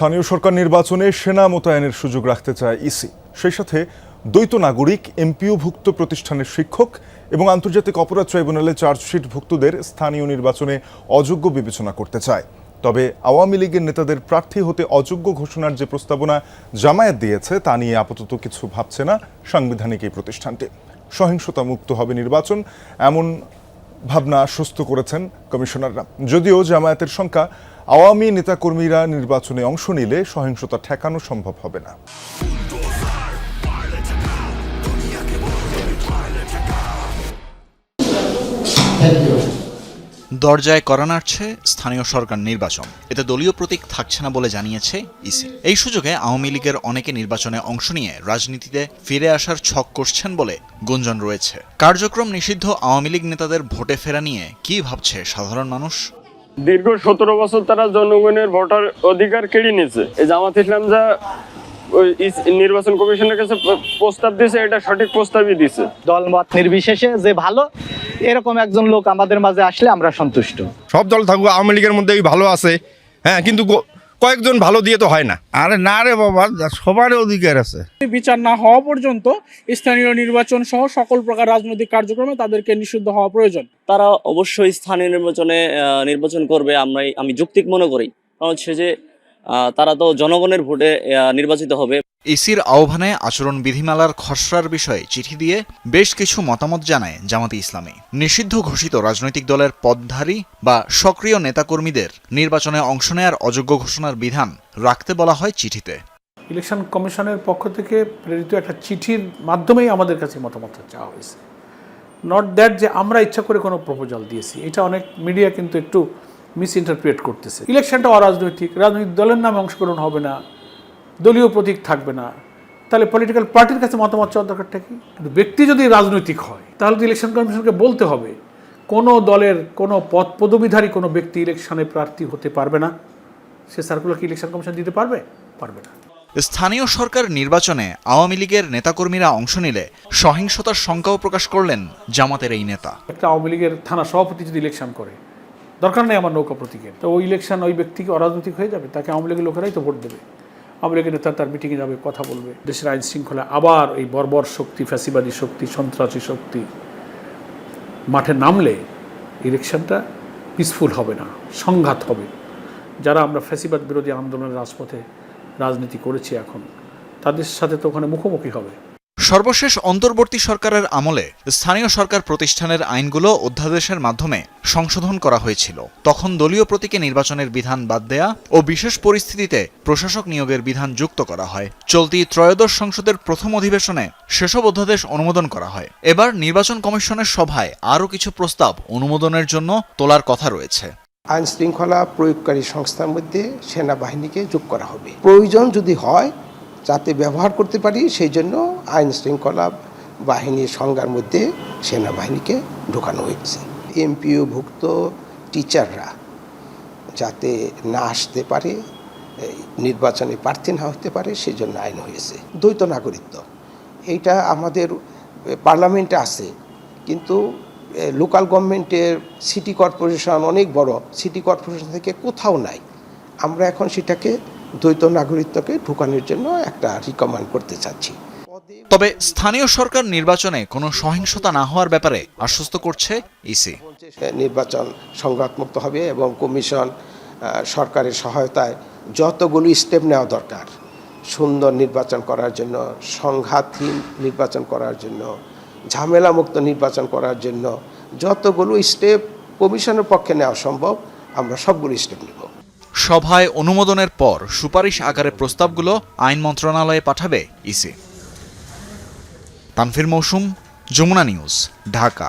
স্থানীয় সরকার নির্বাচনে সেনা মোতায়েনের সুযোগ রাখতে চায় ইসি। সেই সাথে দ্বৈত নাগরিক, এমপিওভুক্ত প্রতিষ্ঠানের শিক্ষক এবং আন্তর্জাতিক অপরাধ ট্রাইব্যুনালে চার্জশিটভুক্তদের স্থানীয় নির্বাচনে অযোগ্য বিবেচনা করতে চায়। তবে আওয়ামী লীগের নেতাদের প্রার্থী হতে অযোগ্য ঘোষণার যে প্রস্তাবনা জামায়াত দিয়েছে তা নিয়ে আপাতত কিছু ভাবছে না সাংবিধানিক এই প্রতিষ্ঠানটি। সহিংসতা মুক্ত হবে নির্বাচন, এমন ভাবনা আশ্বস্ত করেছেন কমিশনাররা। যদিও জামায়াতের সংখ্যা আওয়ামী নেতাকর্মীরা নির্বাচনে অংশ নিলে সহিংসতা ঠেকানো সম্ভব হবে না। দরজায় কড়া নাড়ছে স্থানীয় সরকার নির্বাচন, এতে দলীয় প্রতীক থাকছে না বলে জানিয়েছে ইসি। এই সুযোগে আওয়ামী লীগের অনেকে নির্বাচনে অংশ নিয়ে রাজনীতিতে ফিরে আসার ছক কষছেন বলে গুঞ্জন রয়েছে। কার্যক্রম নিষিদ্ধ আওয়ামী লীগ নেতাদের ভোটে ফেরা নিয়ে কি ভাবছে সাধারণ মানুষ? দীর্ঘ 17 বছর তারা জনগণের ভোটার অধিকার কেড়ে নিয়েছে। এই জামাত ইসলাম যা নির্বাচন কমিশনের কাছে প্রস্তাব দিয়েছে, এটা সঠিক প্রস্তাবই দিয়েছে। দলমত নির্বিশেষে যে ভালো এরকম একজন লোক আমাদের মাঝে আসলে আমরা সন্তুষ্ট। সব দল থাকুক, আওয়ামী লীগের মধ্যেই ভালো আছে, হ্যাঁ, কিন্তু কয়েকজন ভালো দিয়ে তো হয় না। আরে না রে বাবা, সবারই অধিকার আছে। বিচার না হওয়া পর্যন্ত স্থানীয় নির্বাচন সহ সকল প্রকার রাজনৈতিক কার্যক্রমে তাদেরকে নিষিদ্ধ হওয়া প্রয়োজন। তারা অবশ্যই স্থানীয় নির্বাচন করবে, আমি যৌক্তিক মনে করি। কারণ হচ্ছে যে তারা তো জনগণের ভোটে নির্বাচিত হবে। ইসির আহ্বানে আচরণ বিধিমালার খসড়ার বিষয়ে চিঠি দিয়ে বেশ কিছু মতামত জানায় জামাতে ইসলামী। নিষিদ্ধ ঘোষিত রাজনৈতিক দলের পদধারী বা সক্রিয় নেতাকর্মীদের নির্বাচনে অংশ নেয়ার অযোগ্য ঘোষণার বিধান রাখতে বলা হয় চিঠিতে। ইলেকশন কমিশনের পক্ষ থেকে প্রেরিত একটা চিঠির মাধ্যমেই আমাদের কাছে মতামত চাওয়া হয়েছে। নট দ্যাট যে আমরা ইচ্ছা করে কোনো প্রপোজাল দিয়েছি। এটা অনেক মিডিয়া কিন্তু একটু মিস ইন্টারপ্রিট করতেছে। ইলেকশনটা অরাজনৈতিক, রাজনৈতিক দলের নামে অংশগ্রহণ হবে না, দলীয় প্রতীক থাকবে না, তাহলে পলিটিক্যাল পার্টির কাছে মতামত চাওয়ার দরকারটা কি? কিন্তু ব্যক্তি যদি রাজনৈতিক হয় তাহলে তো ইলেকশন কমিশনকে বলতে হবে কোনো দলের কোনো পদবিধারী কোনো ব্যক্তি ইলেকশনে প্রার্থী হতে পারবে না। সে সার্কুলার কি ইলেকশন কমিশন দিতে পারবে? পারবে না। স্থানীয় সরকার নির্বাচনে আওয়ামী লীগের নেতাকর্মীরা অংশ নিলে সহিংসতার শঙ্কাও প্রকাশ করলেন জামাতের এই নেতা। একটা আওয়ামী লীগের থানা সভাপতি যদি ইলেকশন করে, দরকার নেই আমার নৌকা প্রতীকের, তো ওই ইলেকশন ওই ব্যক্তিকে অরাজনৈতিক হয়ে যাবে। তাকে আওয়ামী লীগের লোকেরাই তো ভোট দেবে। আওয়ামী লীগের নেতা তার মিটিংয়ে যাবে, কথা বলবে। দেশের আইন শৃঙ্খলা আবার এই বর্বর শক্তি, ফ্যাসিবাদী শক্তি, সন্ত্রাসী শক্তি মাঠে নামলে ইলেকশনটা পিসফুল হবে না, সংঘাত হবে। যারা আমরা ফ্যাসিবাদ বিরোধী আন্দোলনের রাজপথে রাজনীতি করেছি এখন, তাদের সাথে তো ওখানে মুখোমুখি হবে। সর্বশেষ অন্তর্বর্তী সরকারের আমলে স্থানীয় সরকার প্রতিষ্ঠানের আইনগুলো অধ্যাদেশের মাধ্যমে সংশোধন করা হয়েছিল। তখন দলীয় প্রতীকে নির্বাচনের বিধান বাদ দেয়া ও বিশেষ পরিস্থিতিতে প্রশাসক নিয়োগের বিধান যুক্ত করা হয়। চলতি ত্রয়োদশ সংসদের প্রথম অধিবেশনে সেসব অধ্যাদেশ অনুমোদন করা হয়। এবার নির্বাচন কমিশনের সভায় আরও কিছু প্রস্তাব অনুমোদনের জন্য তোলার কথা রয়েছে। আইন শৃঙ্খলা প্রয়োগকারী সংস্থার মধ্যে সেনাবাহিনীকে যোগ করা হবে। প্রয়োজন যদি হয় যাতে ব্যবহার করতে পারি, সেই জন্য আইন শৃঙ্খলা বাহিনীর সংজ্ঞার মধ্যে সেনাবাহিনীকে ঢোকানো হয়েছে। এমপিওভুক্ত টিচাররা যাতে না আসতে পারে, নির্বাচনে প্রার্থী না হতে পারে, সেই জন্য আইন হয়েছে। দ্বৈত নাগরিকত্ব এইটা আমাদের পার্লামেন্টে আছে, কিন্তু লোকাল গভর্নমেন্টের সিটি কর্পোরেশন অনেক বড়, সিটি কর্পোরেশন থেকে কোথাও নাই। আমরা এখন সেটাকে দ্বৈত নাগরিকত্বকে ঢুকানোর জন্য একটা রিকমেন্ড করতে চাচ্ছি। তবে স্থানীয় সরকার নির্বাচনে কোনো সহিংসতা না হওয়ার ব্যাপারে আশ্বস্ত করছে ইসি। নির্বাচন সংঘাতমুক্ত হবে এবং কমিশন সরকারের সহায়তায় যতগুলো স্টেপ নেওয়া দরকার সুন্দর নির্বাচন করার জন্য, সংঘাতহীন নির্বাচন করার জন্য, ঝামেলামুক্ত নির্বাচন করার জন্য যতগুলো স্টেপ কমিশনের পক্ষে নেওয়া সম্ভব, আমরা সবগুলো স্টেপ নেব। সভায় অনুমোদনের পর সুপারিশ আকারে প্রস্তাবগুলো আইন মন্ত্রণালয়ে পাঠাবে ইসি। তানভীর মৌসুম, যমুনা নিউজ, ঢাকা।